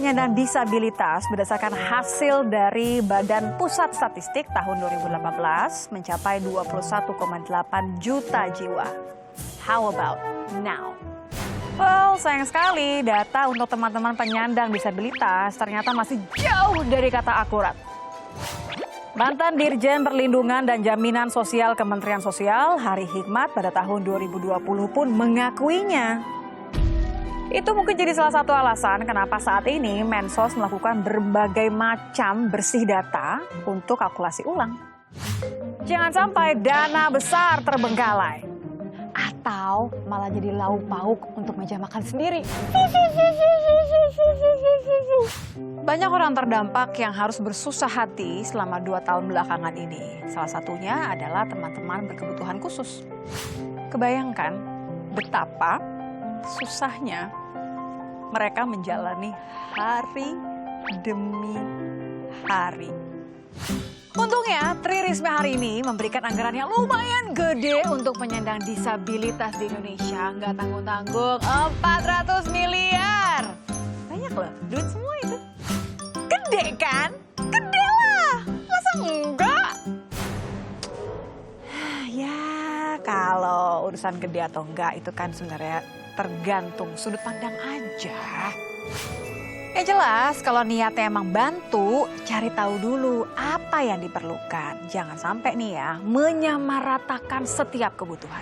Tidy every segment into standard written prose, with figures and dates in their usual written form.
penyandang disabilitas berdasarkan hasil dari Badan Pusat Statistik tahun 2018 mencapai 21,8 juta jiwa. How about now? Well, sayang sekali data untuk teman-teman penyandang disabilitas ternyata masih jauh dari kata akurat. Mantan Dirjen Perlindungan dan Jaminan Sosial Kementerian Sosial, Hari Hikmat, pada tahun 2020 pun mengakuinya. Itu mungkin jadi salah satu alasan kenapa saat ini Mensos melakukan berbagai macam bersih data untuk kalkulasi ulang. Jangan sampai dana besar terbengkalai. Atau malah jadi lauk pauk untuk meja makan sendiri. Banyak orang terdampak yang harus bersusah hati selama 2 tahun belakangan ini. Salah satunya adalah teman-teman berkebutuhan khusus. Kebayangkan betapa susahnya mereka menjalani hari demi hari. Untungnya, Tri Risma hari ini memberikan anggaran yang lumayan gede untuk penyandang disabilitas di Indonesia. Nggak tanggung-tanggung, 400 miliar. Banyak loh, duit semua itu. Gede kan? Gede lah, masa enggak? Ya, kalau urusan gede atau enggak itu kan sebenarnya tergantung sudut pandang aja. Ya jelas, kalau niatnya emang bantu, cari tahu dulu apa yang diperlukan. Jangan sampai nih ya, menyamaratakan setiap kebutuhan.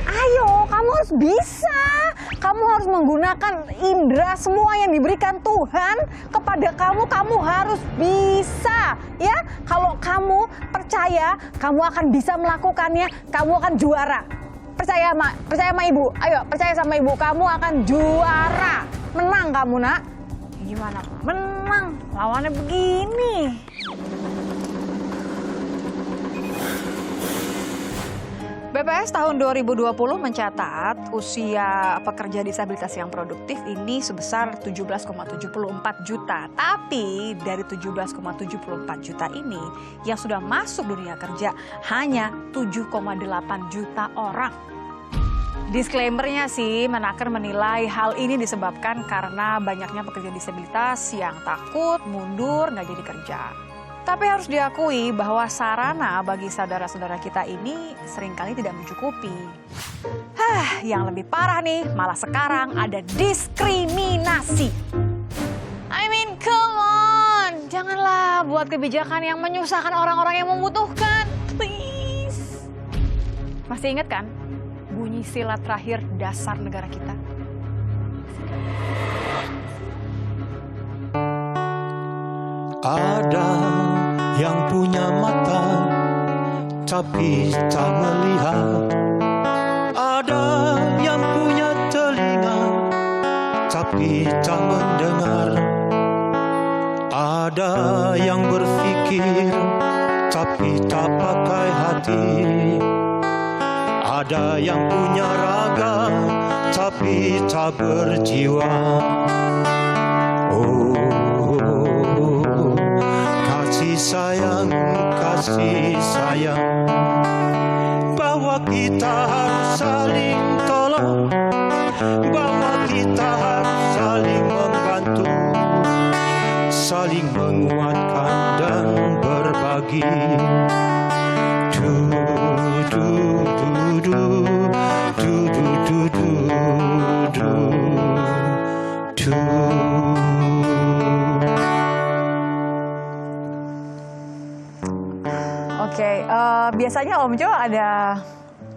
Ayo, kamu harus bisa. Kamu harus menggunakan indera semua yang diberikan Tuhan kepada kamu. Kamu harus bisa. Ya, kalau kamu percaya, kamu akan bisa melakukannya, kamu akan juara. Percaya sama ibu. Ayo, percaya sama ibu, kamu akan juara. Menang kamu, Nak. Gimana? Menang, lawannya begini. BPS tahun 2020 mencatat usia pekerja disabilitas yang produktif ini sebesar 17,74 juta. Tapi dari 17,74 juta ini yang sudah masuk dunia kerja hanya 7,8 juta orang. Disclaimer-nya sih, Menaker menilai hal ini disebabkan karena banyaknya pekerja disabilitas yang takut, mundur, nggak jadi kerja. Tapi harus diakui bahwa sarana bagi saudara-saudara kita ini seringkali tidak mencukupi. Yang lebih parah nih, malah sekarang ada diskriminasi. I mean, come on! Janganlah buat kebijakan yang menyusahkan orang-orang yang membutuhkan. Please! Masih ingat kan? Bunyi sila terakhir dasar negara kita. Ada yang punya mata tapi tak melihat. Ada yang punya telinga tapi tak mendengar. Ada yang berpikir tapi tak pakai hati. Ada yang punya raga tapi tak berjiwa. Oh, kasih sayang, bahwa kita harus saling tolong, bahwa kita harus saling membantu, saling menguatkan dan berbagi. Oke, biasanya Om Jo ada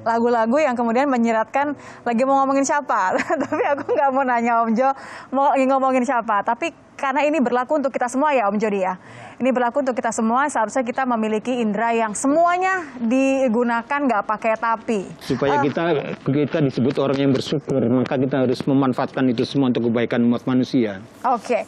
lagu-lagu yang kemudian menyiratkan lagi mau ngomongin siapa. Tapi aku nggak mau nanya Om Jo mau lagi ngomongin siapa. Tapi karena ini berlaku untuk kita semua ya Om Jody ya. Ini berlaku untuk kita semua, seharusnya kita memiliki indera yang semuanya digunakan nggak pakai tapi. Supaya kita disebut orang yang bersyukur, maka kita harus memanfaatkan itu semua untuk kebaikan umat manusia. Oke.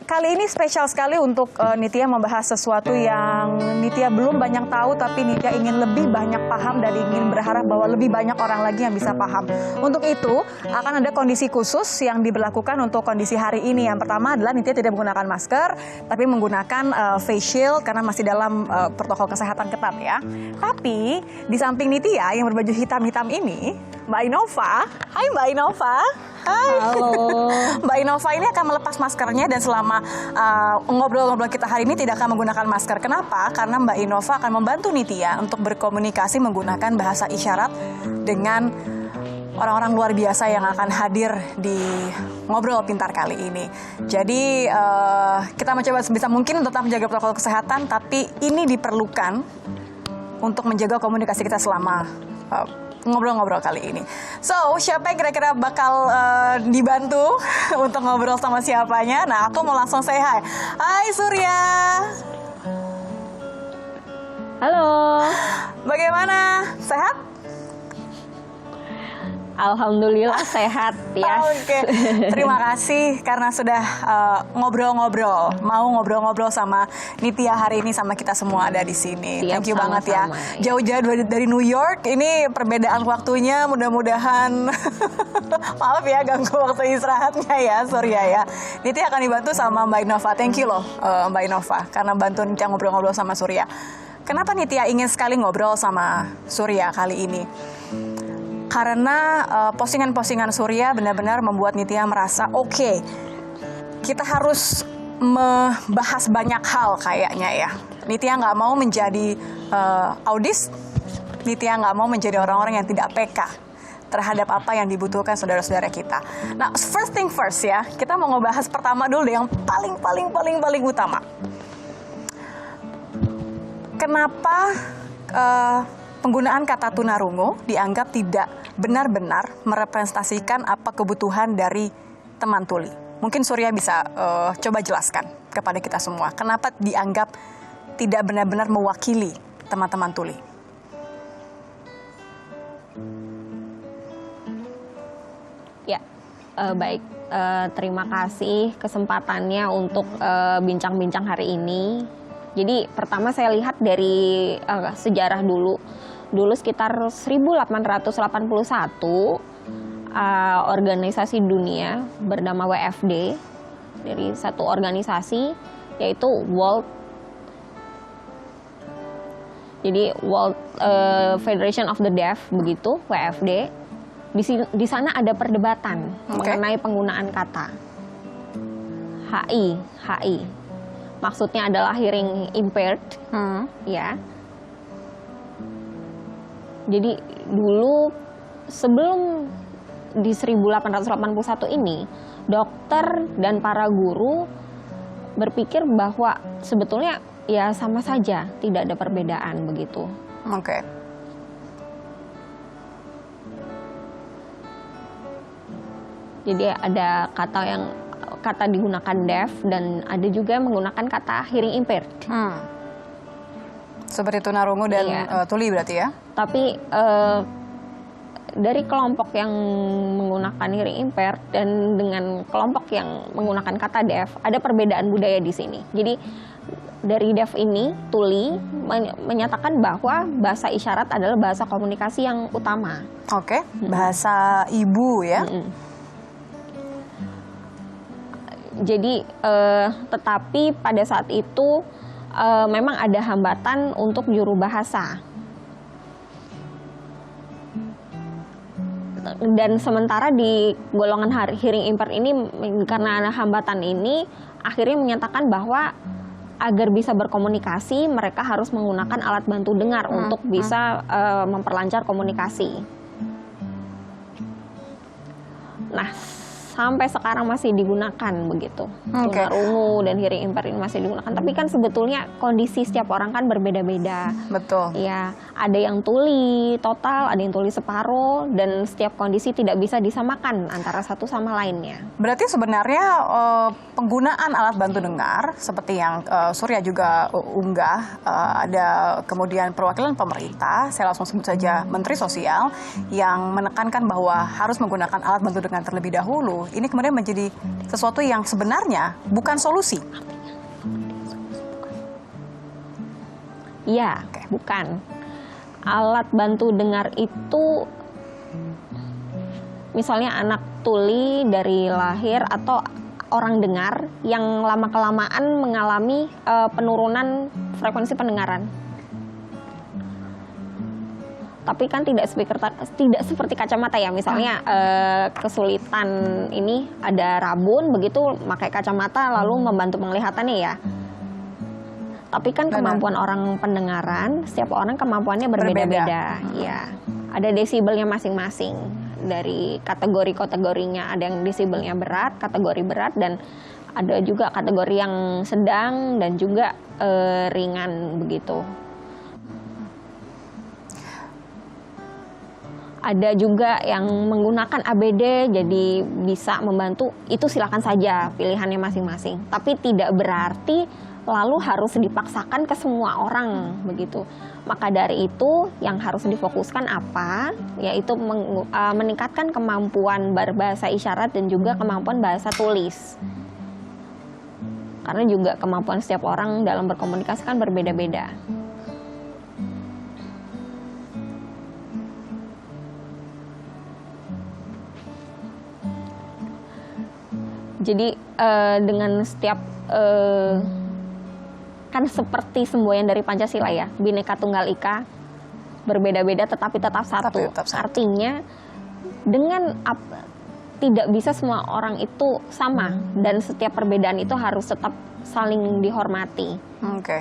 Kali ini spesial sekali untuk Nitya membahas sesuatu yang Nitya belum banyak tahu, tapi Nitya ingin lebih banyak paham dan ingin berharap bahwa lebih banyak orang lagi yang bisa paham. Untuk itu akan ada kondisi khusus yang diberlakukan untuk kondisi hari ini. Yang pertama adalah Nitya tidak menggunakan masker, tapi menggunakan face shield karena masih dalam protokol kesehatan ketat ya. Tapi di samping Nitya yang berbaju hitam-hitam ini, Mbak Inova. Hai Mbak Inova. Hai. Halo. Mbak Inova ini akan melepas maskernya dan selama ngobrol-ngobrol kita hari ini tidak akan menggunakan masker. Kenapa? Karena Mbak Inova akan membantu Nitya untuk berkomunikasi menggunakan bahasa isyarat dengan orang-orang luar biasa yang akan hadir di Ngobrol Pintar kali ini. Jadi kita mencoba sebisa mungkin tetap menjaga protokol kesehatan, tapi ini diperlukan untuk menjaga komunikasi kita selama ngobrol-ngobrol kali ini. So, siapa yang kira-kira bakal dibantu untuk ngobrol sama siapanya? Nah, aku mau langsung say hi. Hai Surya. Halo, Bagaimana? Sehat? alhamdulillah sehat ya. Oke, terima kasih karena sudah ngobrol-ngobrol, mau ngobrol-ngobrol sama Nitya hari ini sama kita semua ada di sini. Siap, Thank you banget ya. sama-sama, ya. Jauh-jauh dari New York, ini perbedaan waktunya mudah-mudahan maaf ya ganggu waktu istirahatnya ya, Surya ya. Nitya akan dibantu sama Mbak Inova. Thank you loh Mbak Inova karena bantu Nitya ngobrol-ngobrol sama Surya. Kenapa Nitya ingin sekali ngobrol sama Surya kali ini? Karena postingan-postingan Surya benar-benar membuat Nitya merasa oke, kita harus membahas banyak hal kayaknya ya. Nitya nggak mau menjadi audis, Nitya nggak mau menjadi orang-orang yang tidak peka terhadap apa yang dibutuhkan saudara-saudara kita. Nah, first thing first ya, kita mau ngebahas pertama dulu yang paling utama. Kenapa penggunaan kata tunarungu dianggap tidak benar-benar merepresentasikan apa kebutuhan dari teman tuli? Mungkin Surya bisa coba jelaskan kepada kita semua. Kenapa dianggap tidak benar-benar mewakili teman-teman tuli? Ya, baik. Terima kasih kesempatannya untuk bincang-bincang hari ini. Jadi pertama saya lihat dari sejarah dulu. Dulu sekitar 1881 organisasi dunia bernama WFD, dari satu organisasi yaitu World Federation of the Deaf, begitu WFD. Di sana ada perdebatan mengenai penggunaan kata HI. Maksudnya adalah hearing impaired, ya. Jadi dulu sebelum di 1881 ini, dokter dan para guru berpikir bahwa sebetulnya ya sama saja, tidak ada perbedaan begitu. Oke. Jadi ada kata digunakan deaf dan ada juga menggunakan kata hearing impaired. Seperti tunarungu dan tuli berarti ya? Tapi dari kelompok yang menggunakan hearing impaired dan dengan kelompok yang menggunakan kata deaf, ada perbedaan budaya di sini. Jadi dari deaf ini, tuli menyatakan bahwa bahasa isyarat adalah bahasa komunikasi yang utama. Oke, bahasa ibu ya? Jadi tetapi pada saat itu memang ada hambatan untuk juru bahasa. Dan sementara di golongan hearing impaired ini, karena ada hambatan ini, akhirnya menyatakan bahwa agar bisa berkomunikasi, mereka harus menggunakan alat bantu dengar untuk bisa memperlancar komunikasi. Nah, sampai sekarang masih digunakan begitu. Tunarungu dan hearing impaired ini masih digunakan. Tapi kan sebetulnya kondisi setiap orang kan berbeda-beda. Betul. Ya, ada yang tuli total, ada yang tuli separuh, dan setiap kondisi tidak bisa disamakan antara satu sama lainnya. Berarti sebenarnya penggunaan alat bantu dengar seperti yang Surya juga unggah, ada kemudian perwakilan pemerintah, saya langsung sebut saja Menteri Sosial, yang menekankan bahwa harus menggunakan alat bantu dengar terlebih dahulu. Ini kemudian menjadi sesuatu yang sebenarnya bukan solusi. Iya, bukan. Alat bantu dengar itu, misalnya anak tuli dari lahir atau orang dengar yang lama-kelamaan mengalami penurunan frekuensi pendengaran. Tapi kan tidak seperti kacamata ya, misalnya kesulitan ini ada rabun begitu pakai kacamata lalu membantu penglihatannya ya. Tapi kan kemampuan orang pendengaran, setiap orang kemampuannya berbeda-beda. Ya, ada desibelnya masing-masing dari kategorinya. Ada yang desibelnya berat, kategori berat, dan ada juga kategori yang sedang dan juga ringan begitu. Ada juga yang menggunakan ABD jadi bisa membantu, itu silakan saja pilihannya masing-masing. Tapi tidak berarti lalu harus dipaksakan ke semua orang begitu. Maka dari itu yang harus difokuskan apa? Yaitu meningkatkan kemampuan berbahasa isyarat dan juga kemampuan bahasa tulis. Karena juga kemampuan setiap orang dalam berkomunikasi kan berbeda-beda. Jadi dengan setiap kan seperti semboyan dari Pancasila ya, Bhinneka Tunggal Ika, berbeda-beda tetapi tetap satu. Artinya dengan tidak bisa semua orang itu sama dan setiap perbedaan itu harus tetap saling dihormati. Oke.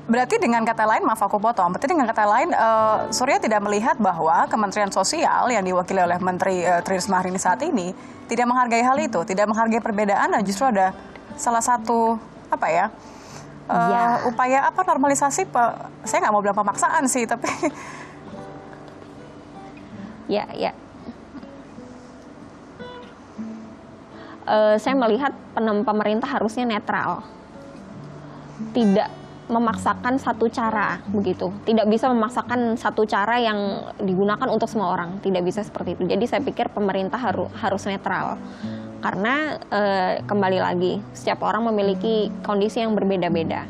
Berarti dengan kata lain, maaf aku potong, berarti dengan kata lain Surya tidak melihat bahwa Kementerian Sosial yang diwakili oleh Menteri Tri Risma hari ini saat ini tidak menghargai hal itu, tidak menghargai perbedaan, dan justru ada salah satu upaya normalisasi, saya nggak mau bilang pemaksaan sih, tapi ya. Saya melihat pemerintah harusnya netral, tidak memaksakan satu cara begitu, tidak bisa memaksakan satu cara yang digunakan untuk semua orang, tidak bisa seperti itu. Jadi saya pikir pemerintah harus netral, karena kembali lagi setiap orang memiliki kondisi yang berbeda-beda.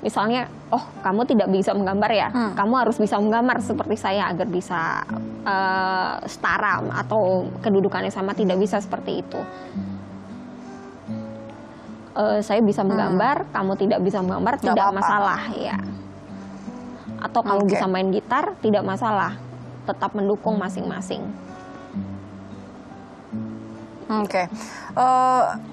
Misalnya, oh kamu tidak bisa menggambar ya, kamu harus bisa menggambar seperti saya agar bisa setara atau kedudukannya sama, tidak bisa seperti itu. Saya bisa menggambar, kamu tidak bisa menggambar, tidak masalah ya. Atau kamu bisa main gitar, tidak masalah, tetap mendukung masing-masing. Oke.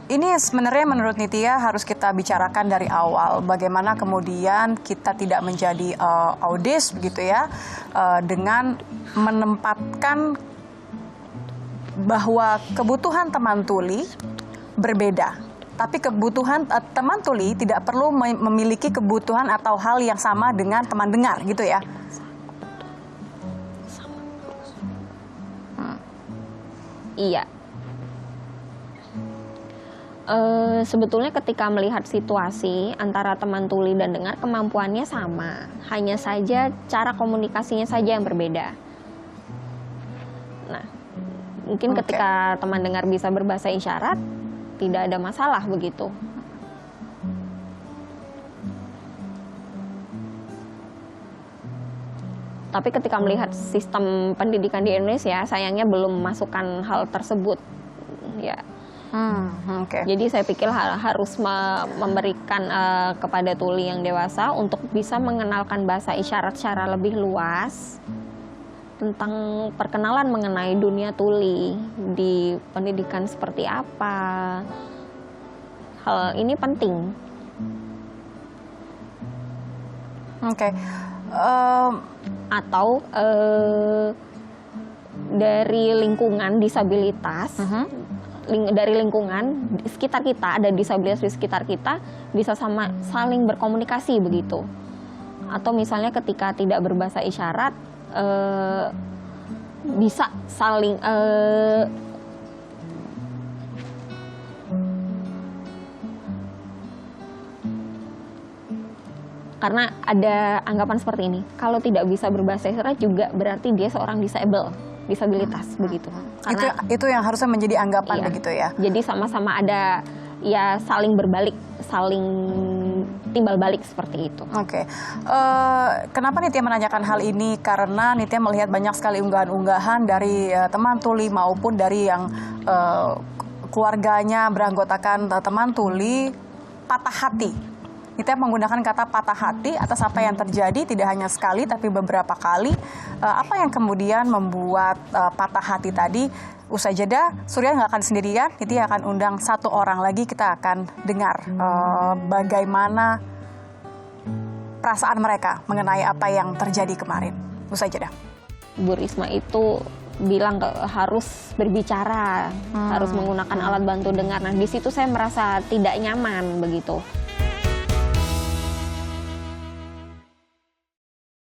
Ini sebenarnya menurut Nitya harus kita bicarakan dari awal, bagaimana kemudian kita tidak menjadi audis begitu ya, dengan menempatkan bahwa kebutuhan teman tuli berbeda. Tapi kebutuhan teman tuli tidak perlu memiliki kebutuhan atau hal yang sama dengan teman dengar, gitu ya? Iya. Sebetulnya ketika melihat situasi antara teman tuli dan dengar, kemampuannya sama. Hanya saja cara komunikasinya saja yang berbeda. Nah, mungkin ketika teman dengar bisa berbahasa isyarat, tidak ada masalah begitu. Tapi ketika melihat sistem pendidikan di Indonesia, sayangnya belum memasukkan hal tersebut. Ya. Jadi saya pikir harus memberikan kepada tuli yang dewasa untuk bisa mengenalkan bahasa isyarat secara lebih luas, tentang perkenalan mengenai dunia tuli di pendidikan seperti apa. Hal ini penting. Atau dari lingkungan disabilitas, dari lingkungan di sekitar kita, ada disabilitas di sekitar kita, bisa saling berkomunikasi begitu. Atau misalnya ketika tidak berbahasa isyarat, bisa saling karena ada anggapan seperti ini, kalau tidak bisa berbahasa isyarat juga berarti dia seorang disabilitas begitu. Karena itu yang harusnya menjadi anggapan begitu ya. Jadi sama-sama ada ya saling berbalik, saling timbal balik seperti itu. Oke. Kenapa Nitya menanyakan hal ini? Karena Nitya melihat banyak sekali unggahan-unggahan dari teman tuli maupun dari yang keluarganya beranggotakan teman tuli patah hati. Nitya menggunakan kata patah hati atas apa yang terjadi, tidak hanya sekali tapi beberapa kali. Apa yang kemudian membuat patah hati tadi? Usai jeda, Surya nggak akan sendirian, Nitya akan undang satu orang lagi, kita akan dengar bagaimana perasaan mereka mengenai apa yang terjadi kemarin. Usai jeda. Bu Risma itu bilang harus berbicara, harus menggunakan alat bantu dengar. Nah, di situ saya merasa tidak nyaman begitu.